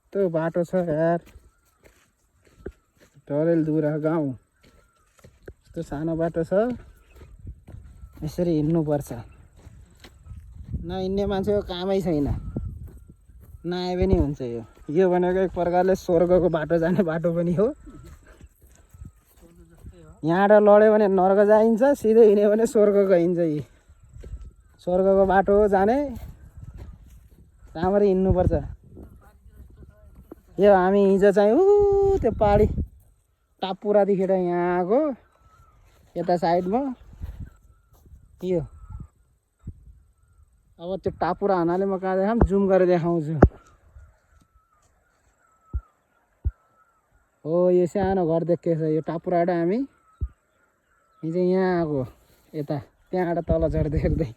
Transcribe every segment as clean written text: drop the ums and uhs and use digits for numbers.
यस्तो बाटो छ यार, डरेलधुरा गाउँ। यस्तो सानो बाटो छ, यसरी हिँड्नुपर्छ। नहिँड्ने मान्छेको कामै छैन, नआए पनि हुन्छ। यो भनेको एक प्रकारले स्वर्गको बाटो जाने बाटो पनि हो। यहाँबाट लड्यो भने नर्क जाइन्छ, सिधै हिँड्यो भने स्वर्ग गइन्छ। यी स्वर्गको बाटो हो जाने, राम्ररी हिँड्नुपर्छ। यो हामी हिजो चाहिँ त्यो पहाडी टापुरादेखि यहाँ आएको, यता साइडमा यो अब त्यो टापुरा हुनाले म कहाँ देखाऊँ, जुम गरेर देखाउँछु। हो यो सानो घर देखिएछ, यो टापुराबाट हामी हिजो यहाँ आएको, यता त्यहाँबाट तल झर्दै हेर्दै।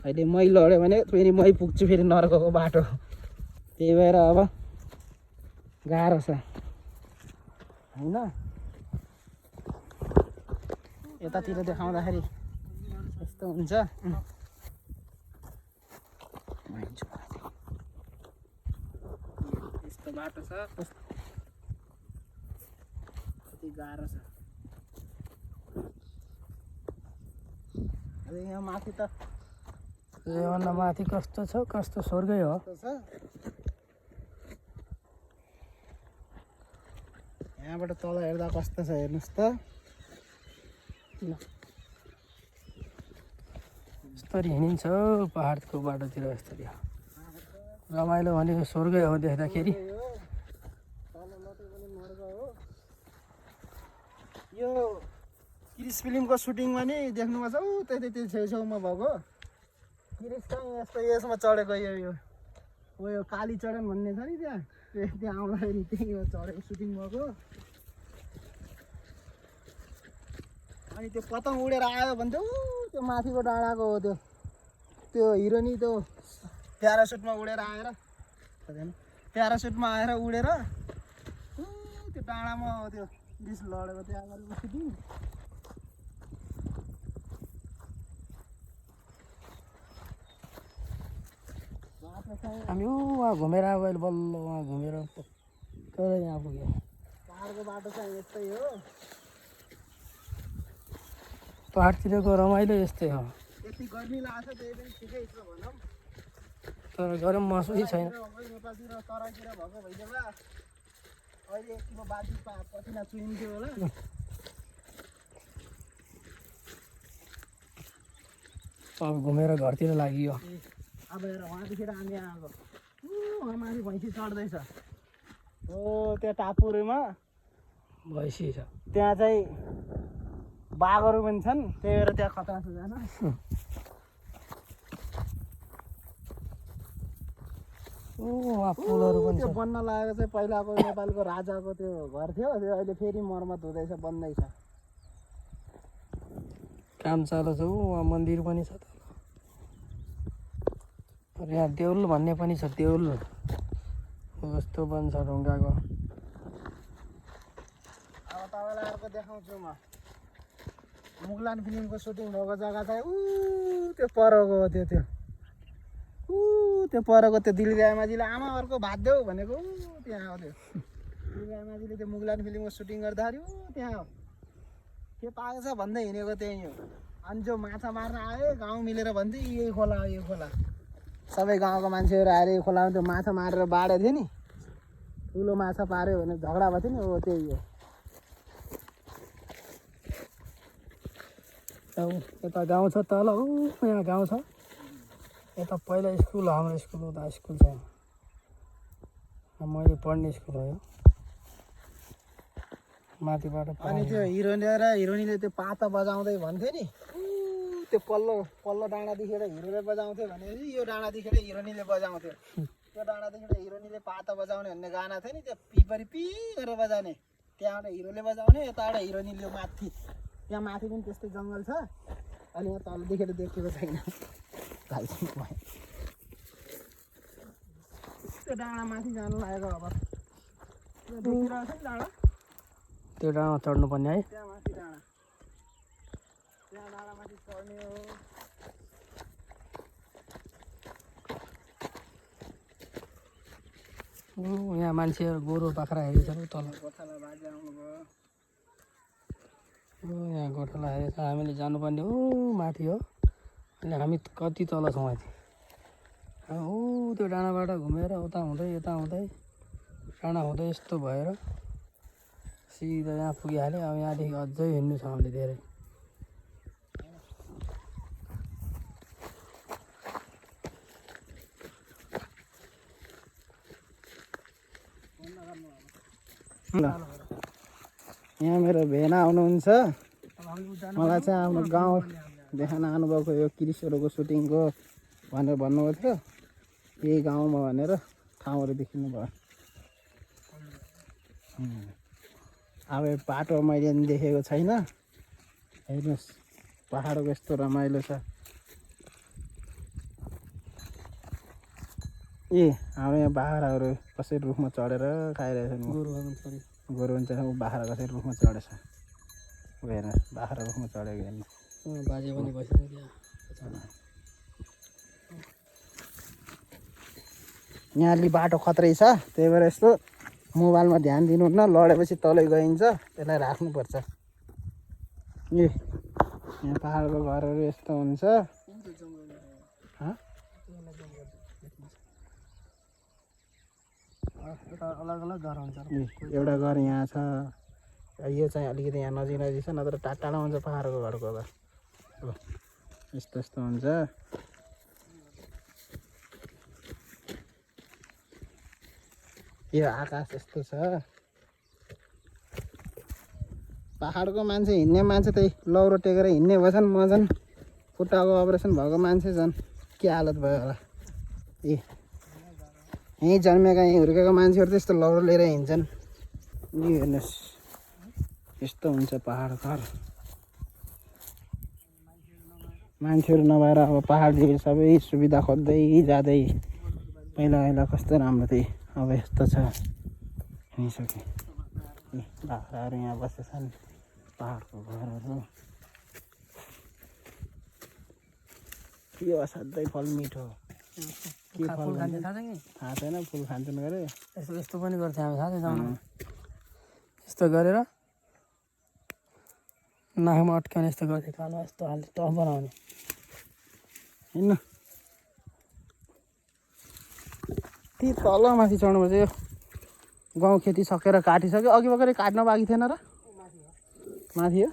अहिले मै लड्यो भने फेरि मै पुग्छु फेरि नर्कको बाटो। त्यही भएर अब गाह्रो छ होइन। यतातिर देखाउँदाखेरि यस्तो हुन्छ। यस्तो बाटो छ, कति गाह्रो छ। अब यहाँ माथि त योभन्दा माथि कस्तो छ, कस्तो स्वर्गै हो। यहाँबाट तल हेर्दा कस्तो छ हेर्नुहोस् त। यस्तरी हिँडिन्छ पहाडको बाटोतिर, यस्तरी रमाइलो भनेको स्वर्गै हो देख्दाखेरि। यो क्रिस फिल्मको सुटिङमा नि देख्नुभएको छ, त्यति त्यो छेउछेउमा भएको क्रिस चाहिँ यस्तो यसमा चढेको। यो काली चढन भन्ने छ नि त्यहाँ आउँदाखेरि त्यही हो चढेको, सुटिङ भएको। अनि त्यो पतङ उडेर आयो भने त्यो माथिको डाँडाको हो त्यो हिरोनी, त्यो प्यारासुटमा उडेर आएर प्यारासुटमा आएर उडेर त्यो डाँडामा त्यो डिस लडेको त्यहाँ गरेको सुटिङ। हामी उहाँ घुमेर आएको, अहिले बल्ल उहाँ घुमेर तर यहाँ पुग्यो। पहाडको बाटो चाहिँ यस्तै हो। पहाडतिरको रमाइलो यस्तै हो। यति गर्मी लाग्छ त्यही पनि ठिकै छ भनौँ, तर गरम महसुसै छैन। नेपालतिर तराईतिर भएको भइदिएला अहिले एकछिनमा बाजी पसिना चुइन्थ्यो होला। अब घुमेर घरतिर लागियो। अब हेर उहाँदेखि हामी आएको, उहाँ माथि भैँसी चढ्दैछ। हो त्यहाँ टापुरमा भैँसी छ, त्यहाँ चाहिँ बाघहरू पनि छन्, त्यही भएर त्यहाँ खतरा छ जान। उहाँ पुलहरू पनि त्यो छ। बन्न लागेको चाहिँ पहिलाको नेपालको राजाको त्यो घर थियो, त्यो अहिले फेरि मर्मत हुँदैछ, बन्दैछ। काम चालु छ। उहाँ मन्दिर पनि छ त। यहाँ देउल भन्ने पनि छ, देउल कस्तो पनि छ ढुङ्गाको। अब तपाईँलाई अर्को देखाउँछु म। मुगलान फिल्मको सुटिङ भएको जग्गा चाहिँ त्यो परको हो। त्यो परको त्यो दिलगाई माझीले आमाहरूको भात देऊ भनेको त्यहाँ हो। त्यो दिलगाई माझीले त्यो मुगलान फिल्मको सुटिङ गर्दाखेरि त्यहाँ हो। के पाएको छ भन्दै हिँडेको त्यही हो। अनि जो माछा मार्न आयो गाउँ मिलेर भन्थे यही खोला हो, यो खोला। सबै गाउँको मान्छेहरू आएर यो खोलामा त्यो माछा मारेर बाँडेको थियो नि, ठुलो माछा पार्यो भने झगडा भएको थियो नि, हो त्यही हो। यता गाउँ छ तल, यहाँ गाउँ छ। यता पहिला स्कुल, हाम्रो स्कुल उता स्कुल छ। मैले पढ्ने स्कुल हो यो, माथिबाट। अनि त्यो हिरोनी र हिरोनीले त्यो पाता बजाउँदै भन्थ्यो नि, त्यो पल्लो डाँडादेखि हिरोले बजाउँथ्यो भनेपछि यो डाँडादेखि हिरोनीले बजाउँथ्यो। त्यो डाँडादेखि हिरोनीले पाता बजाउने भन्ने गाना थियो नि, त्यो पिपरी पी गरेर बजाउने। त्यहाँबाट हिरोले बजाउने, यताबाट हिरोनीले माथि। त्यहाँ माथि पनि त्यस्तै जङ्गल छ, अहिले यहाँ तलदेखि देखेको छैन। त्यो डाँडा माथि जानु लागेको अब देखिरहेको छ नि डाँडा। त्यो डाँडा चढ्नु पर्ने है। त्यहाँ माथि डाँडा, त्यहाँ डाँडामाथि चढ्ने हो। यहाँ मान्छेहरू गोरु बाख्रा हेरेछ तल गोठाला बाजे आउनुभयो। यहाँ गोठाला हेरेछ। हामीले जानुपर्ने हो माथि हो। अनि हामी कति तल छौँ माथि। त्यो डाँडाबाट घुमेर उता हुँदै यता हुँदै डाँडा हुँदै यस्तो भएर सिधा यहाँ पुगिहाल्यो। अब यहाँदेखि अझै हिँड्नु छ हामीले धेरै। यहाँ मेरो भेना आउनुहुन्छ। मलाई चाहिँ आफ्नो गाउँ देखाउन आउनुभएको यो क्रिसहरूको सुटिङको भनेर भन्नुभएको थियो। यही गाउँमा भनेर ठाउँहरू देखिनु भयो। अब यो बाटो मैले नि देखेको छैन। हेर्नुहोस् पहाडको यस्तो रमाइलो छ। हाम्रो यहाँ बाख्राहरू कसरी रुखमा चढेर खाइरहेछन्। गोरु हुन्छ बाख्रा कसरी रुखमा चढेछ। हेर्नुहोस् बाख्रा रुखमा चढेको हेर्नु। बाजे पनि बसिरहेको यहाँ अलि बाटो खत्रै छ। त्यही भएर यस्तो मोबाइलमा ध्यान दिनुहुन्न। लडेपछि तलै गइन्छ। त्यसलाई राख्नुपर्छ। यहाँ पहाडको घरहरू यस्तो हुन्छ। अलग अलग घर हुन्छ। एउटा घर यहाँ छ। यो चाहिँ अलिकति यहाँ नजिक नजिक छ। नत्र टाढा टाढा हुन्छ पहाडको घरको घर। यस्तो यस्तो हुन्छ। यो आकाश यस्तो छ। पहाडको मान्छे हिँड्ने मान्छे त्यही लौरो टेकेर हिँड्ने भएछन्। म झन् खुट्टाको अपरेसन भएको मान्छे झन् के हालत भयो होला। यहीँ जन्मेका यहीँ हुर्केको मान्छेहरू त्यस्तो लौरो लिएर हिँड्छन्। यो हेर्नुहोस् यस्तो हुन्छ पहाड घर। मान्छेहरू नभएर अब पहाडदेखि सबै सुविधा खोज्दै जाँदै पहिला पहिला कस्तो राम्रो थिए। अब यस्तो छ। हिँडिसक्यो। बाख्राहरू यहाँ बसेछन्। पहाडको घरहरू। यो असाध्यै फल मिठो। के फल खान्छ थाहा छ कि थाहा छैन। फुल खान्छन् गरे यस्तो पनि गर्थ्यो हामी थाहा छैन। यस्तो गरेर नाकमा अट्काउने यस्तो गर्थ्यो। कानमा यस्तो हाल्थ्यो टफ बनाउने। हिँड्नु ती तल माथि चढ्नुपर्छ। यो गाउँ खेती सकेर काटिसक्यो। अघि भर्खरै काट्न बाँकी थिएन र माथि हो।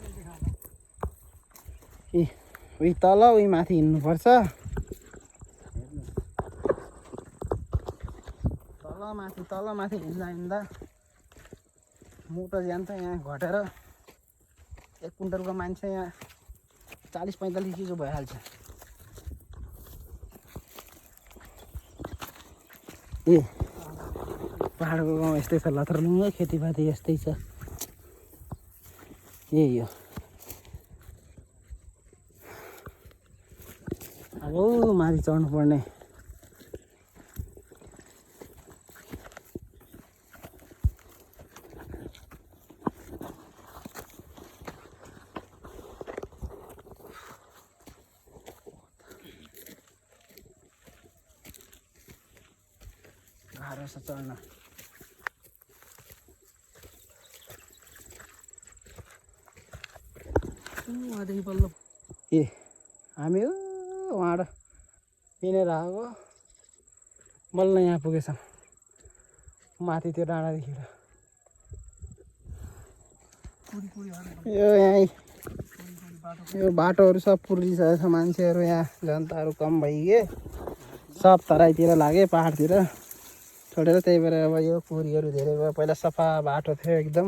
उही तल उही माथि हिँड्नुपर्छ। तल माथि हिँड्दा हिँड्दा मोटो ज्यान त यहाँ घटेर 1 कुन्टलको मान्छे यहाँ 40-45 किलो भइहाल्छ। पहाडको गाउँ यस्तै छ। लथर्लुङ्गै खेतीपाती यस्तै छ। यही हो। अब माथि चढ्नु पर्ने। गाह्रो छ चढ्न। उहाँदेखि पल्लो हामी उहाँबाट हिँडेर आएको बल्ल यहाँ पुगेछौँ। माथि त्यो डाँडादेखि यो बाटोहरू सब पुरिसकेको छ। मान्छेहरू यहाँ जनताहरू कम भइगए। सब तराईतिर लागे पहाडतिर छोडेर। त्यही भएर अब यो पुरीहरू धेरै भयो। पहिला सफा बाटो थियो एकदम।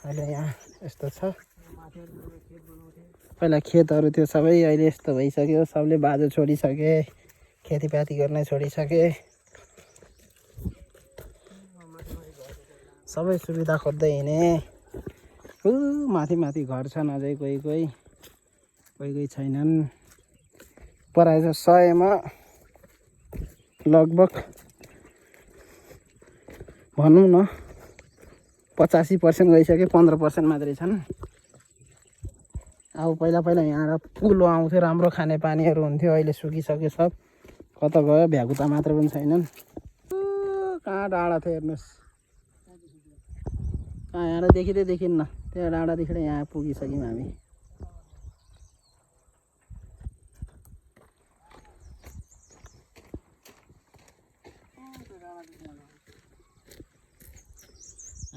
अहिले यहाँ यस्तो छ। पहिला खेतहरू थियो सबै। अहिले यस्तो भइसक्यो। सबले बाजो छोडिसके। खेतीपाती गर्नै छोडिसके। सबै सुविधा खोज्दै हिँडे। माथि माथि घर छन् अझै कोही कोही छैनन्। प्रायः 100मा लगभग भनौँ न 85% गइसक्यो। 15% मात्रै छन्। अब पहिला पहिला यहाँ पुलो आउँथ्यो। राम्रो खाने पानीहरू हुन्थ्यो। अहिले सुकिसक्यो सब। कता गयो भ्यागुता मात्र पनि छैनन्। कहाँ डाँडा थियो हेर्नुहोस्, कहाँ यहाँ देखिँदै देखिन्न, त्यहाँ डाँडादेखि यहाँ पुगिसक्यौँ हामी।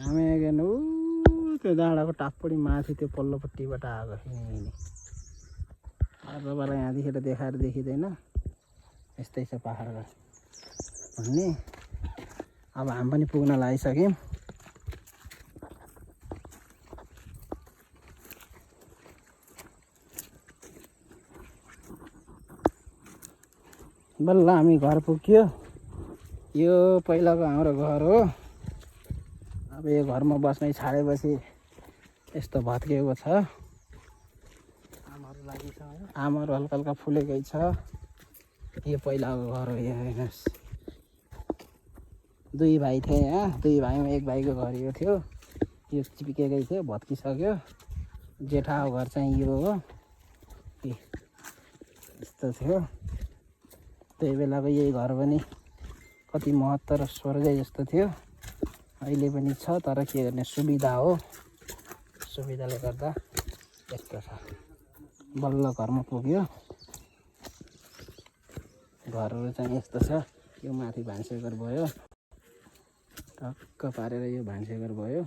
हामी again त्यो डाँडाको टापपट्टि माथि त्यो पल्लोपट्टिबाट आएको अब तपाईँलाई यहाँदेखि देखाएर देखिँदैन, यस्तै छ पाहाडबाट भन्ने। अब हामी पनि पुग्न लागिसक्यौँ। बल्ल हामी घर पुग्यो। यो पहिलाको हाम्रो घर हो। अब यो घरमा बस्नै छाडेपछि यस्तो भत्किएको छ। आमाहरू हल्का हल्का फुलेकै छ। यो पहिलाको घर हो। यो हेर्नुहोस्, दुई भाइ थिए यहाँ, दुई भाइमा एक भाइको घर यो थियो। यो चिप्केकै थियो, भत्किसक्यो। जेठाको घर चाहिँ यो हो। यस्तो थियो त्यही बेलाको। यही घर पनि कति महत्त्व र स्वर्गै जस्तो थियो। अहिले पनि छ, तर के गर्ने, सुविधा हो, सुविधाले गर्दा यस्तो छ। बल्ल घरमा पुग्यो। घरहरू चाहिँ यस्तो छ। यो माथि भान्सेघर भयो, टक्क पारेर यो भान्सेघर भयो।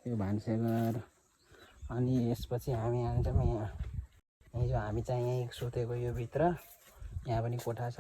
यो भान्सेघर अनि यसपछि हामी जान्छौँ यहाँ। हिजो हामी चाहिँ यहीँ सुतेको, यो भित्र यहाँ पनि कोठा छ।